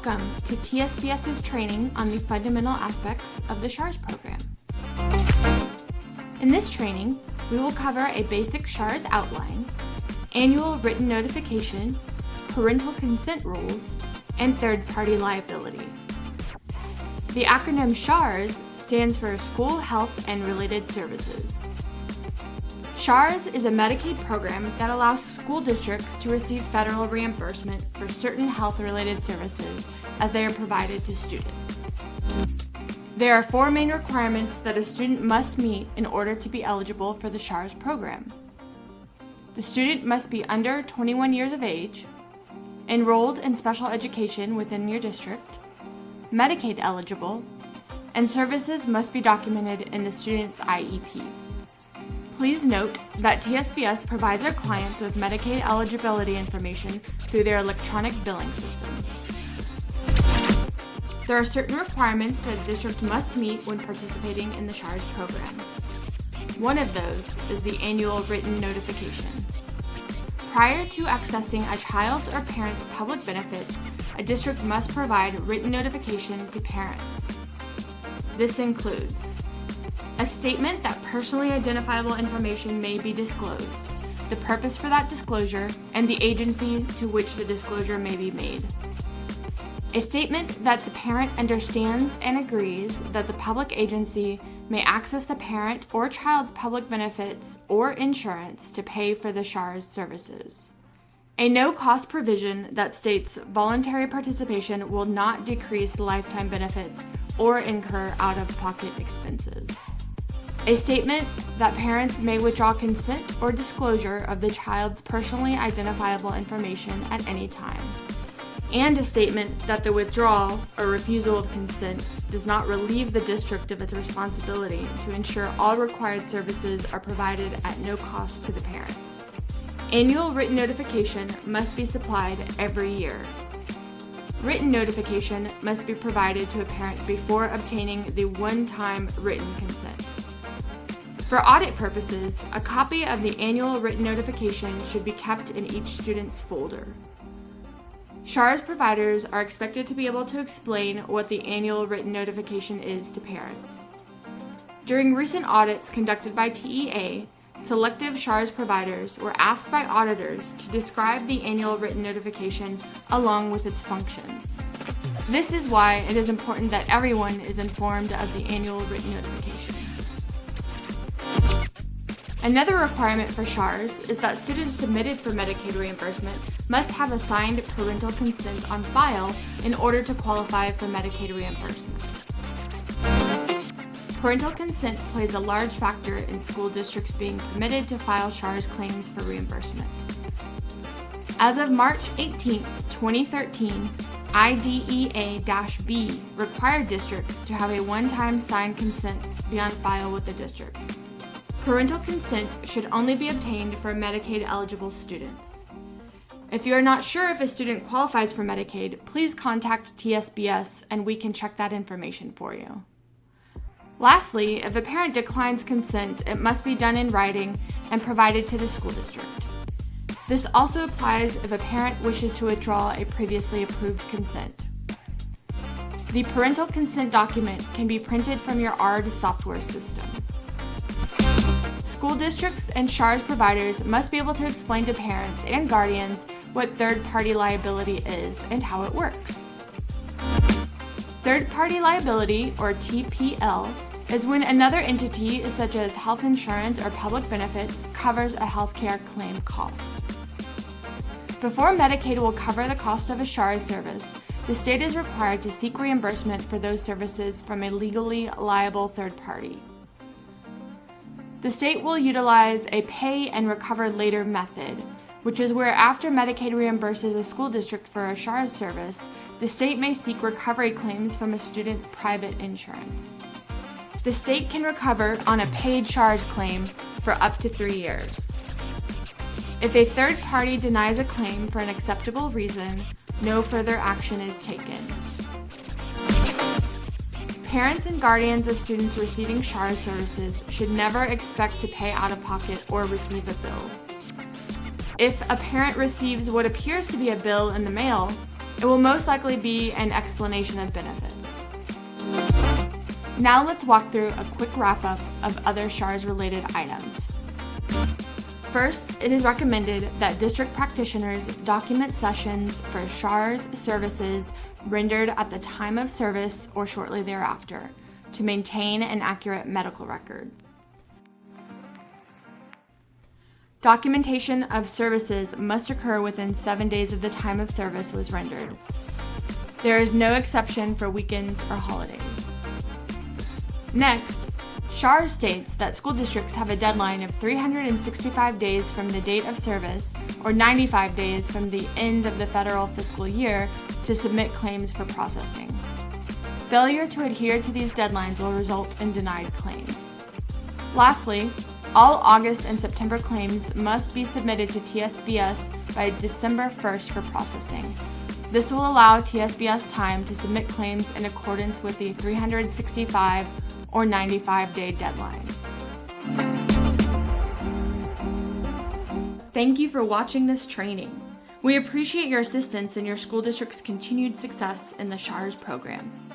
Welcome to TSBS's training on the fundamental aspects of the SHARS program. In this training, we will cover a basic SHARS outline, annual written notification, parental consent rules, and third-party liability. The acronym SHARS stands for School Health and Related Services. SHARS is a Medicaid program that allows school districts to receive federal reimbursement for certain health-related services as they are provided to students. There are 4 main requirements that a student must meet in order to be eligible for the SHARS program. The student must be under 21 years of age, enrolled in special education within your district, Medicaid eligible, and services must be documented in the student's IEP. Please note that TSBS provides our clients with Medicaid eligibility information through their electronic billing system. There are certain requirements that a district must meet when participating in the SHARS program. One of those is the annual written notification. Prior to accessing a child's or parent's public benefits, a district must provide written notification to parents. This includes a statement that personally identifiable information may be disclosed, the purpose for that disclosure, and the agency to which the disclosure may be made. A statement that the parent understands and agrees that the public agency may access the parent or child's public benefits or insurance to pay for the SHARS services. A no-cost provision that states voluntary participation will not decrease lifetime benefits or incur out-of-pocket expenses. A statement that parents may withdraw consent or disclosure of the child's personally identifiable information at any time. And a statement that the withdrawal or refusal of consent does not relieve the district of its responsibility to ensure all required services are provided at no cost to the parents. Annual written notification must be supplied every year. Written notification must be provided to a parent before obtaining the one-time written consent. For audit purposes, a copy of the annual written notification should be kept in each student's folder. SHARS providers are expected to be able to explain what the annual written notification is to parents. During recent audits conducted by TEA, selective SHARS providers were asked by auditors to describe the annual written notification along with its functions. This is why it is important that everyone is informed of the annual written notification. Another requirement for SHARS is that students submitted for Medicaid reimbursement must have a signed parental consent on file in order to qualify for Medicaid reimbursement. Parental consent plays a large factor in school districts being permitted to file SHARS claims for reimbursement. As of March 18, 2013, IDEA-B required districts to have a one-time signed consent be on file with the district. Parental consent should only be obtained for Medicaid-eligible students. If you are not sure if a student qualifies for Medicaid, please contact TSBS and we can check that information for you. Lastly, if a parent declines consent, it must be done in writing and provided to the school district. This also applies if a parent wishes to withdraw a previously approved consent. The parental consent document can be printed from your ARD software system. School districts and SHARS providers must be able to explain to parents and guardians what third-party liability is and how it works. Third-party liability, or TPL, is when another entity, such as health insurance or public benefits, covers a healthcare claim cost. Before Medicaid will cover the cost of a SHARS service, the state is required to seek reimbursement for those services from a legally liable third party. The state will utilize a pay and recover later method, which is where after Medicaid reimburses a school district for a SHARS service, the state may seek recovery claims from a student's private insurance. The state can recover on a paid SHARS claim for up to 3 years. If a third party denies a claim for an acceptable reason, no further action is taken. Parents and guardians of students receiving SHARS services should never expect to pay out of pocket or receive a bill. If a parent receives what appears to be a bill in the mail, It will most likely be an explanation of benefits. Now let's walk through a quick wrap-up of other SHARS-related items. First, it is recommended that district practitioners document sessions for SHARS services rendered at the time of service or shortly thereafter to maintain an accurate medical record. Documentation of services must occur within 7 days of the time of service was rendered. There is no exception for weekends or holidays. Next, SHARS states that school districts have a deadline of 365 days from the date of service or 95 days from the end of the federal fiscal year to submit claims for processing. Failure to adhere to these deadlines will result in denied claims. Lastly, all August and September claims must be submitted to TSBS by December 1st for processing. This will allow TSBS time to submit claims in accordance with the 365 or 95-day deadline. Thank you for watching this training. We appreciate your assistance in your school district's continued success in the SHARS program.